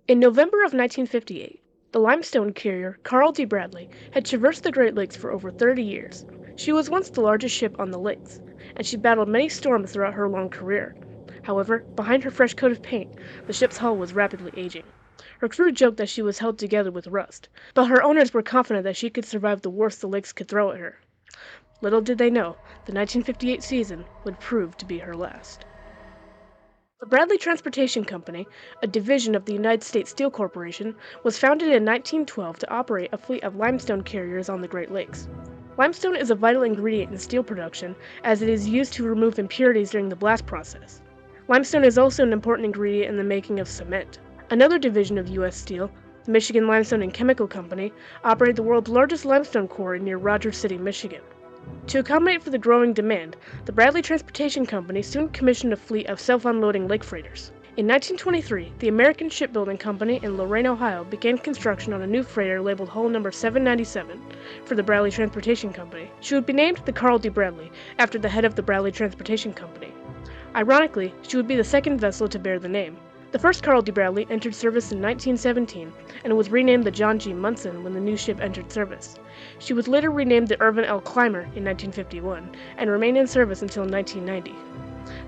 In November of 1958, the limestone carrier Carl D. Bradley had traversed the Great Lakes for over 30 years. She was once the largest ship on the lakes, and she battled many storms throughout her long career. However, behind her fresh coat of paint, the ship's hull was rapidly aging. Her crew joked that she was held together with rust, but her owners were confident that she could survive the worst the lakes could throw at her. Little did they know, the 1958 season would prove to be her last. The Bradley Transportation Company, a division of the United States Steel Corporation, was founded in 1912 to operate a fleet of limestone carriers on the Great Lakes. Limestone is a vital ingredient in steel production as it is used to remove impurities during the blast process. Limestone is also an important ingredient in the making of cement. Another division of U.S. Steel, the Michigan Limestone and Chemical Company, operated the world's largest limestone quarry near Rogers City, Michigan. To accommodate for the growing demand, the Bradley Transportation Company soon commissioned a fleet of self-unloading lake freighters. In 1923, the American Shipbuilding Company in Lorain, Ohio began construction on a new freighter labeled hull number 797 for the Bradley Transportation Company. She would be named the Carl D. Bradley, after the head of the Bradley Transportation Company. Ironically, she would be the second vessel to bear the name. The first Carl D. Bradley entered service in 1917 and was renamed the John G. Munson when the new ship entered service. She was later renamed the Irvin L. Clymer in 1951 and remained in service until 1990.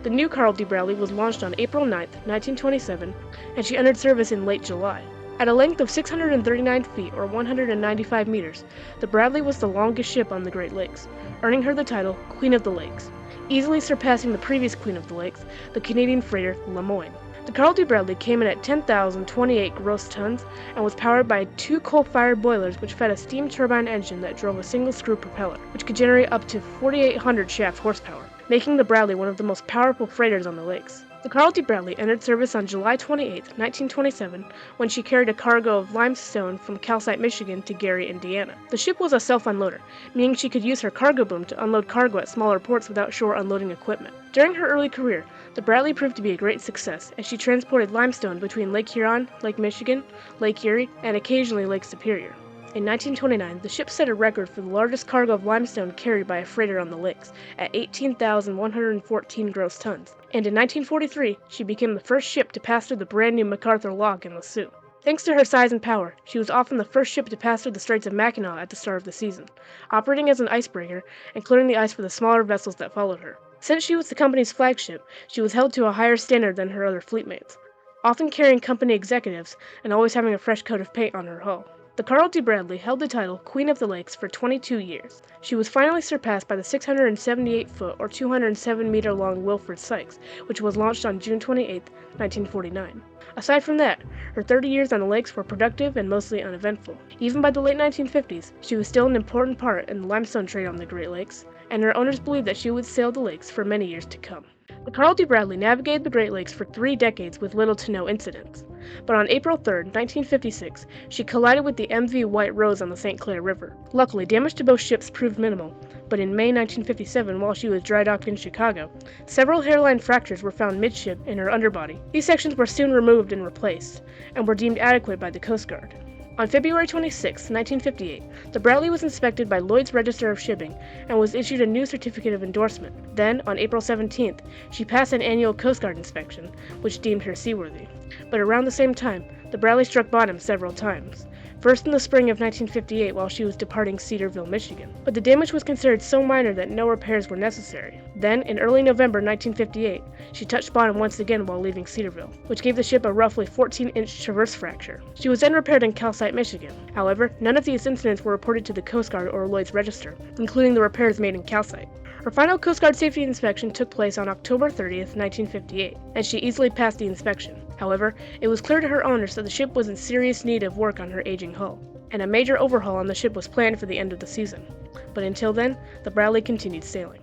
The new Carl D. Bradley was launched on April 9, 1927, and she entered service in late July. At a length of 639 feet or 195 meters, the Bradley was the longest ship on the Great Lakes, earning her the title Queen of the Lakes, easily surpassing the previous Queen of the Lakes, the Canadian freighter Lemoyne. The Carl D. Bradley came in at 10,028 gross tons and was powered by two coal-fired boilers which fed a steam turbine engine that drove a single-screw propeller, which could generate up to 4,800 shaft horsepower, making the Bradley one of the most powerful freighters on the lakes. The Carl D. Bradley entered service on July 28, 1927, when she carried a cargo of limestone from Calcite, Michigan to Gary, Indiana. The ship was a self-unloader, meaning she could use her cargo boom to unload cargo at smaller ports without shore unloading equipment. During her early career, the Bradley proved to be a great success as she transported limestone between Lake Huron, Lake Michigan, Lake Erie, and occasionally Lake Superior. In 1929, the ship set a record for the largest cargo of limestone carried by a freighter on the lakes, at 18,114 gross tons, and in 1943, she became the first ship to pass through the brand new MacArthur Lock in the Sioux. Thanks to her size and power, she was often the first ship to pass through the Straits of Mackinac at the start of the season, operating as an icebreaker and clearing the ice for the smaller vessels that followed her. Since she was the company's flagship, she was held to a higher standard than her other fleetmates, often carrying company executives and always having a fresh coat of paint on her hull. The Carl D. Bradley held the title Queen of the Lakes for 22 years. She was finally surpassed by the 678-foot or 207-meter-long Wilfred Sykes, which was launched on June 28, 1949. Aside from that, her 30 years on the lakes were productive and mostly uneventful. Even by the late 1950s, she was still an important part in the limestone trade on the Great Lakes, and her owners believed that she would sail the lakes for many years to come. The Carl D. Bradley navigated the Great Lakes for 3 decades with little to no incidents, but on April 3, 1956, she collided with the MV White Rose on the St. Clair River. Luckily, damage to both ships proved minimal, but in May 1957, while she was dry docked in Chicago, several hairline fractures were found midship in her underbody. These sections were soon removed and replaced, and were deemed adequate by the Coast Guard. On February 26, 1958, the Bradley was inspected by Lloyd's Register of Shipping and was issued a new certificate of endorsement. Then, on April 17th, she passed an annual Coast Guard inspection, which deemed her seaworthy. But around the same time, the Bradley struck bottom several times. First in the spring of 1958 while she was departing Cedarville, Michigan. But the damage was considered so minor that no repairs were necessary. Then, in early November 1958, she touched bottom once again while leaving Cedarville, which gave the ship a roughly 14-inch traverse fracture. She was then repaired in Calcite, Michigan. However, none of these incidents were reported to the Coast Guard or Lloyd's Register, including the repairs made in Calcite. Her final Coast Guard safety inspection took place on October 30, 1958, and she easily passed the inspection. However, it was clear to her owners that the ship was in serious need of work on her aging hull, and a major overhaul on the ship was planned for the end of the season. But until then, the Bradley continued sailing.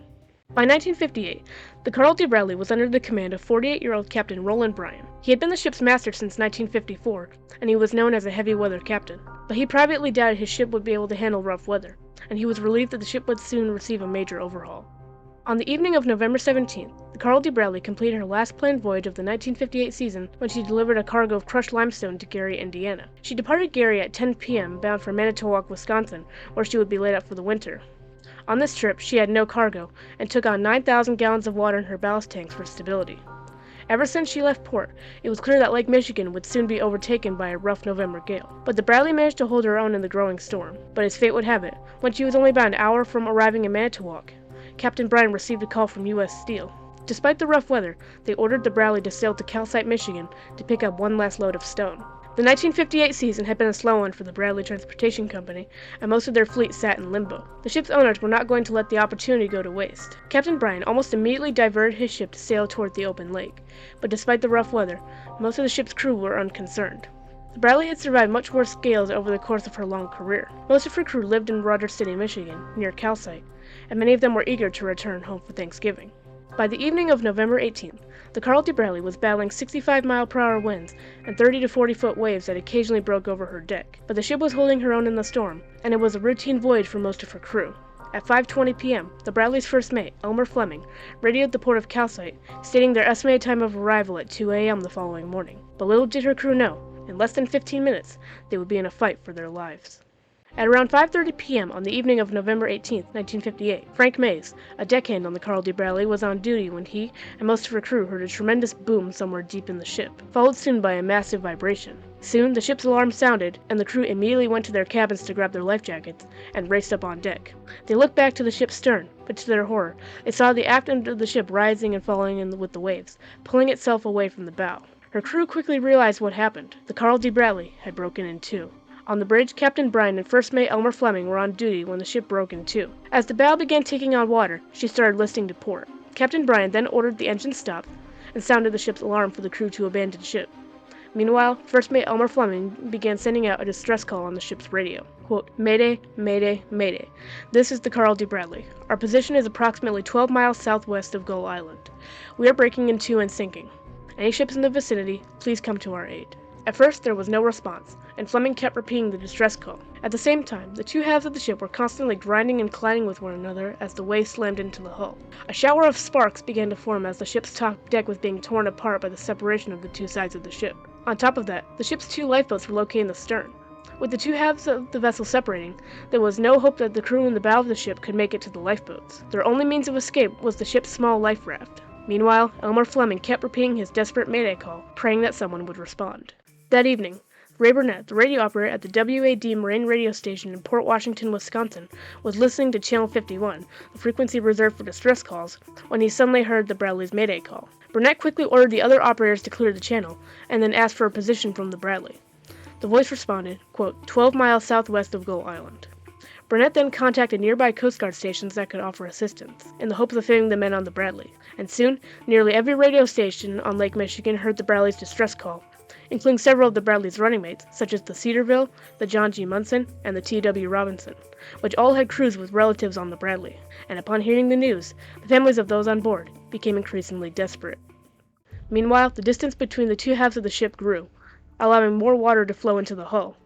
By 1958, the Carl D. Bradley was under the command of 48-year-old Captain Roland Bryan. He had been the ship's master since 1954, and he was known as a heavy-weather captain. But he privately doubted his ship would be able to handle rough weather, and he was relieved that the ship would soon receive a major overhaul. On the evening of November 17th, the Carl D. Bradley completed her last planned voyage of the 1958 season when she delivered a cargo of crushed limestone to Gary, Indiana. She departed Gary at 10 p.m. bound for Manitowoc, Wisconsin, where she would be laid up for the winter. On this trip, she had no cargo and took on 9,000 gallons of water in her ballast tanks for stability. Ever since she left port, it was clear that Lake Michigan would soon be overtaken by a rough November gale. But the Bradley managed to hold her own in the growing storm. But as fate would have it, when she was only about an hour from arriving in Manitowoc, Captain Bryan received a call from U.S. Steel. Despite the rough weather, they ordered the Bradley to sail to Calcite, Michigan to pick up one last load of stone. The 1958 season had been a slow one for the Bradley Transportation Company, and most of their fleet sat in limbo. The ship's owners were not going to let the opportunity go to waste. Captain Bryan almost immediately diverted his ship to sail toward the open lake, but despite the rough weather, most of the ship's crew were unconcerned. The Bradley had survived much worse gales over the course of her long career. Most of her crew lived in Rogers City, Michigan, near Calcite, and many of them were eager to return home for Thanksgiving. By the evening of November 18th, the Carl D. Bradley was battling 65-mile-per-hour winds and 30 to 40-foot waves that occasionally broke over her deck, but the ship was holding her own in the storm, and it was a routine voyage for most of her crew. At 5:20 p.m., the Bradley's first mate, Elmer Fleming, radioed the port of Calcite, stating their estimated time of arrival at 2 a.m. the following morning. But little did her crew know, in less than 15 minutes, they would be in a fight for their lives. At around 5:30 p.m. on the evening of November 18, 1958, Frank Mays, a deckhand on the Carl D. Bradley, was on duty when he and most of her crew heard a tremendous boom somewhere deep in the ship, followed soon by a massive vibration. Soon, the ship's alarm sounded, and the crew immediately went to their cabins to grab their life jackets and raced up on deck. They looked back to the ship's stern, but to their horror, they saw the aft end of the ship rising and falling with the waves, pulling itself away from the bow. Her crew quickly realized what happened. The Carl D. Bradley had broken in two. On the bridge, Captain Bryan and First Mate Elmer Fleming were on duty when the ship broke in two. As the bow began taking on water, she started listing to port. Captain Bryan then ordered the engine stopped and sounded the ship's alarm for the crew to abandon ship. Meanwhile, First Mate Elmer Fleming began sending out a distress call on the ship's radio. Quote, "Mayday, mayday, mayday. This is the Carl D. Bradley. Our position is approximately 12 miles southwest of Gull Island. We are breaking in two and sinking. Any ships in the vicinity, please come to our aid." At first, there was no response, and Fleming kept repeating the distress call. At the same time, the two halves of the ship were constantly grinding and colliding with one another as the waves slammed into the hull. A shower of sparks began to form as the ship's top deck was being torn apart by the separation of the two sides of the ship. On top of that, the ship's two lifeboats were located in the stern. With the two halves of the vessel separating, there was no hope that the crew in the bow of the ship could make it to the lifeboats. Their only means of escape was the ship's small life raft. Meanwhile, Elmer Fleming kept repeating his desperate mayday call, praying that someone would respond. That evening, Ray Burnett, the radio operator at the WAD Marine radio station in Port Washington, Wisconsin, was listening to Channel 51, the frequency reserved for distress calls, when he suddenly heard the Bradley's mayday call. Burnett quickly ordered the other operators to clear the channel, and then asked for a position from the Bradley. The voice responded, quote, 12 miles southwest of Gull Island. Burnett then contacted nearby Coast Guard stations that could offer assistance, in the hopes of fitting the men on the Bradley, and soon, nearly every radio station on Lake Michigan heard the Bradley's distress call, including several of the Bradley's running mates, such as the Cedarville, the John G. Munson, and the T.W. Robinson, which all had crews with relatives on the Bradley, and upon hearing the news, the families of those on board became increasingly desperate. Meanwhile, the distance between the two halves of the ship grew, allowing more water to flow into the hull.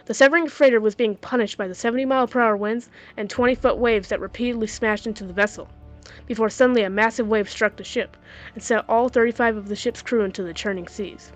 The severing freighter was being punished by the 70-mile-per-hour winds and 20-foot waves that repeatedly smashed into the vessel, before suddenly a massive wave struck the ship and sent all 35 of the ship's crew into the churning seas.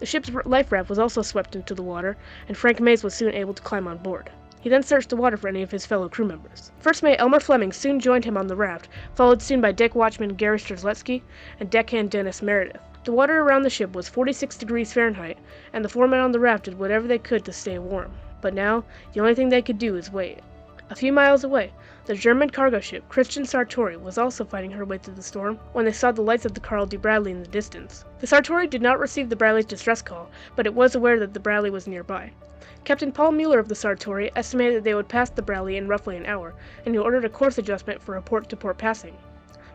The ship's life raft was also swept into the water, and Frank Mays was soon able to climb on board. He then searched the water for any of his fellow crew members. First Mate Elmer Fleming soon joined him on the raft, followed soon by deck watchman Gary Strzelecki and deckhand Dennis Meredith. The water around the ship was 46 degrees Fahrenheit, and the four men on the raft did whatever they could to stay warm. But now, the only thing they could do is wait. A few miles away, the German cargo ship Christian Sartori was also fighting her way through the storm when they saw the lights of the Carl D. Bradley in the distance. The Sartori did not receive the Bradley's distress call, but it was aware that the Bradley was nearby. Captain Paul Mueller of the Sartori estimated that they would pass the Bradley in roughly an hour, and he ordered a course adjustment for a port-to-port passing.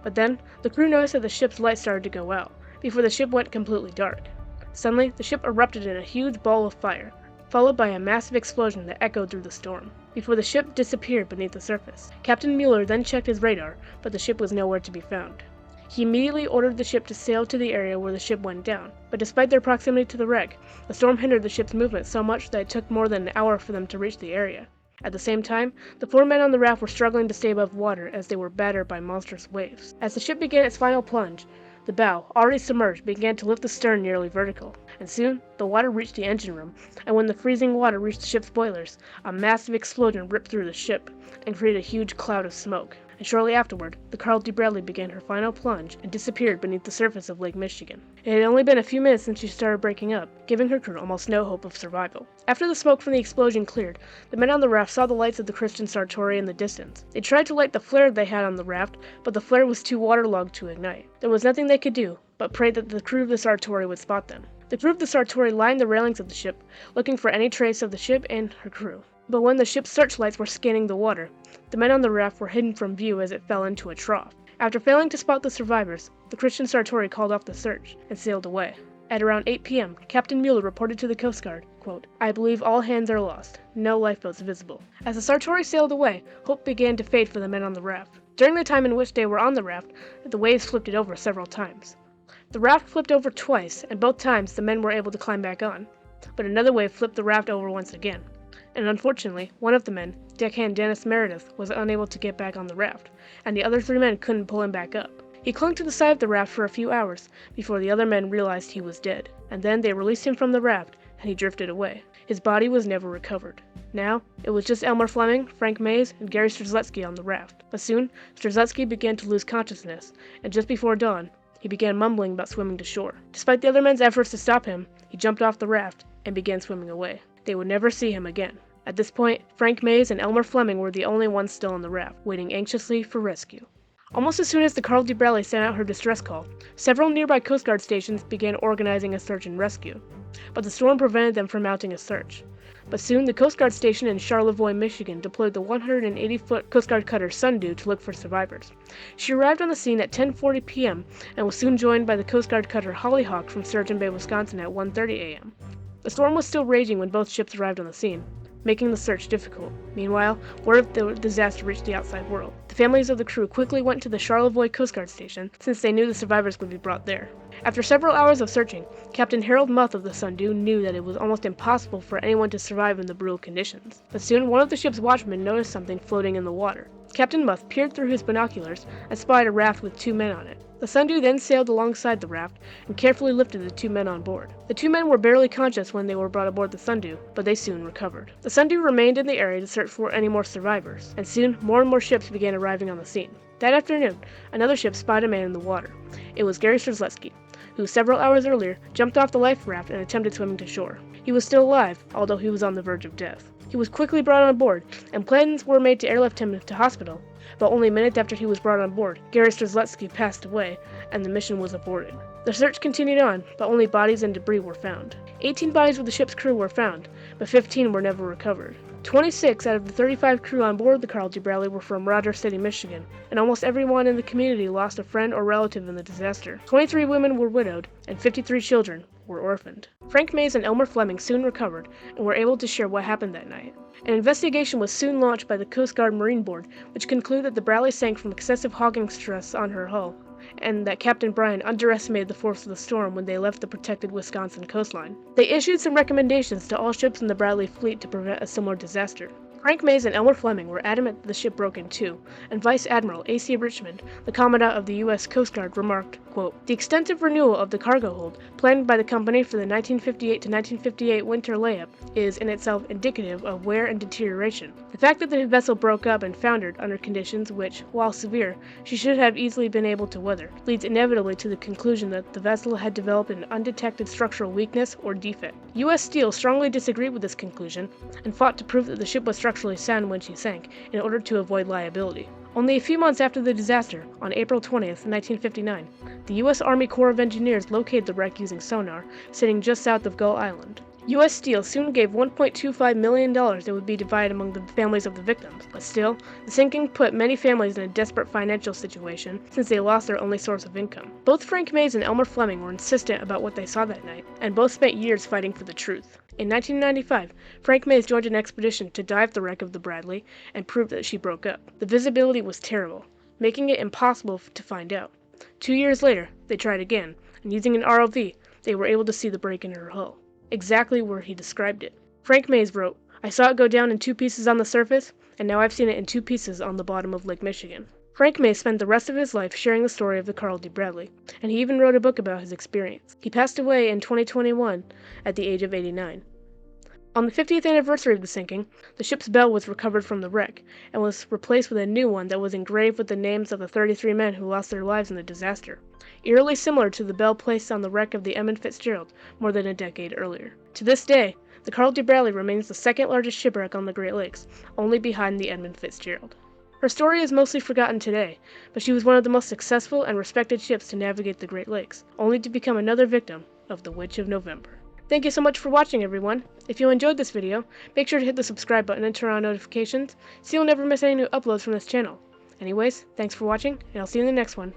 But then, the crew noticed that the ship's lights started to go out, before the ship went completely dark. Suddenly, the ship erupted in a huge ball of fire, followed by a massive explosion that echoed through the storm, before the ship disappeared beneath the surface. Captain Mueller then checked his radar, but the ship was nowhere to be found. He immediately ordered the ship to sail to the area where the ship went down, but despite their proximity to the wreck, the storm hindered the ship's movement so much that it took more than an hour for them to reach the area. At the same time, the four men on the raft were struggling to stay above water as they were battered by monstrous waves. As the ship began its final plunge, the bow, already submerged, began to lift the stern nearly vertical, and soon the water reached the engine room, and when the freezing water reached the ship's boilers, a massive explosion ripped through the ship and created a huge cloud of smoke. and shortly afterward, the Carl D. Bradley began her final plunge and disappeared beneath the surface of Lake Michigan. It had only been a few minutes since she started breaking up, giving her crew almost no hope of survival. After the smoke from the explosion cleared, the men on the raft saw the lights of the Christian Sartori in the distance. They tried to light the flare they had on the raft, but the flare was too waterlogged to ignite. There was nothing they could do but pray that the crew of the Sartori would spot them. The crew of the Sartori lined the railings of the ship, looking for any trace of the ship and her crew. But when the ship's searchlights were scanning the water, the men on the raft were hidden from view as it fell into a trough. After failing to spot the survivors, the Christian Sartori called off the search and sailed away. At around 8 p.m., Captain Mueller reported to the Coast Guard, quote, "I believe all hands are lost. No lifeboats visible." As the Sartori sailed away, hope began to fade for the men on the raft. During the time in which they were on the raft, the waves flipped it over several times. The raft flipped over twice, and both times the men were able to climb back on. But another wave flipped the raft over once again. And unfortunately, one of the men, deckhand Dennis Meredith, was unable to get back on the raft, and the other 3 men couldn't pull him back up. He clung to the side of the raft for a few hours before the other men realized he was dead, and then they released him from the raft, and he drifted away. His body was never recovered. Now, it was just Elmer Fleming, Frank Mays, and Gary Strzelecki on the raft. But soon, Strzelecki began to lose consciousness, and just before dawn, he began mumbling about swimming to shore. Despite the other men's efforts to stop him, he jumped off the raft and began swimming away. They would never see him again. At this point, Frank Mays and Elmer Fleming were the only ones still on the raft, waiting anxiously for rescue. Almost as soon as the Carl D. Bradley sent out her distress call, several nearby Coast Guard stations began organizing a search and rescue, but the storm prevented them from mounting a search. But soon, the Coast Guard station in Charlevoix, Michigan deployed the 180-foot Coast Guard cutter Sundew to look for survivors. She arrived on the scene at 10:40 p.m. and was soon joined by the Coast Guard cutter Hollyhock from Sturgeon Bay, Wisconsin at 1:30 a.m. The storm was still raging when both ships arrived on the scene, making the search difficult. Meanwhile, word of the disaster reached the outside world. The families of the crew quickly went to the Charlevoix Coast Guard station, since they knew the survivors would be brought there. After several hours of searching, Captain Harold Muth of the Sundew knew that it was almost impossible for anyone to survive in the brutal conditions. But soon, one of the ship's watchmen noticed something floating in the water. Captain Muth peered through his binoculars and spied a raft with 2 men on it. The Sundew then sailed alongside the raft and carefully lifted the 2 men on board. The 2 men were barely conscious when they were brought aboard the Sundew, but they soon recovered. The Sundew remained in the area to search for any more survivors, and soon more and more ships began arriving on the scene. That afternoon, another ship spied a man in the water. It was Gary Strzelecki, who several hours earlier jumped off the life raft and attempted swimming to shore. He was still alive, although he was on the verge of death. He was quickly brought on board, and plans were made to airlift him to hospital, but only minutes after he was brought on board, Gary Strzelecki passed away, and the mission was aborted. The search continued on, but only bodies and debris were found. 18 bodies of the ship's crew were found, but 15 were never recovered. 26 out of the 35 crew on board the Carl D. Bradley were from Rogers City, Michigan, and almost everyone in the community lost a friend or relative in the disaster. 23 women were widowed, and 53 children were orphaned. Frank Mays and Elmer Fleming soon recovered and were able to share what happened that night. An investigation was soon launched by the Coast Guard Marine Board, which concluded that the Bradley sank from excessive hogging stress on her hull, and that Captain Bryan underestimated the force of the storm when they left the protected Wisconsin coastline. They issued some recommendations to all ships in the Bradley fleet to prevent a similar disaster. Frank Mays and Elmer Fleming were adamant that the ship broke in two, and Vice Admiral A.C. Richmond, the Commandant of the U.S. Coast Guard, remarked, quote, "The extensive renewal of the cargo hold, planned by the company for the 1958 to 1958 winter layup, is in itself indicative of wear and deterioration. The fact that the vessel broke up and foundered under conditions which, while severe, she should have easily been able to weather, leads inevitably to the conclusion that the vessel had developed an undetected structural weakness or defect." U.S. Steel strongly disagreed with this conclusion, and fought to prove that the ship was structurally sound when she sank, in order to avoid liability. Only a few months after the disaster, on April 20th, 1959, the U.S. Army Corps of Engineers located the wreck using sonar, sitting just south of Gull Island. U.S. Steel soon gave $1.25 million that would be divided among the families of the victims, but still, the sinking put many families in a desperate financial situation since they lost their only source of income. Both Frank Mays and Elmer Fleming were insistent about what they saw that night, and both spent years fighting for the truth. In 1995, Frank Mays joined an expedition to dive the wreck of the Bradley and prove that she broke up. The visibility was terrible, making it impossible to find out. 2 years later, they tried again, and using an ROV, they were able to see the break in her hull, exactly where he described it. Frank Mays wrote, "I saw it go down in 2 pieces on the surface, and now I've seen it in 2 pieces on the bottom of Lake Michigan." Frank Mays spent the rest of his life sharing the story of the Carl D. Bradley, and he even wrote a book about his experience. He passed away in 2021 at the age of 89. On the 50th anniversary of the sinking, the ship's bell was recovered from the wreck and was replaced with a new one that was engraved with the names of the 33 men who lost their lives in the disaster, eerily similar to the bell placed on the wreck of the Edmund Fitzgerald more than a decade earlier. To this day, the Carl D. Bradley remains the second largest shipwreck on the Great Lakes, only behind the Edmund Fitzgerald. Her story is mostly forgotten today, but she was one of the most successful and respected ships to navigate the Great Lakes, only to become another victim of the Witch of November. Thank you so much for watching, everyone. If you enjoyed this video, make sure to hit the subscribe button and turn on notifications so you'll never miss any new uploads from this channel. Anyways, thanks for watching, and I'll see you in the next one.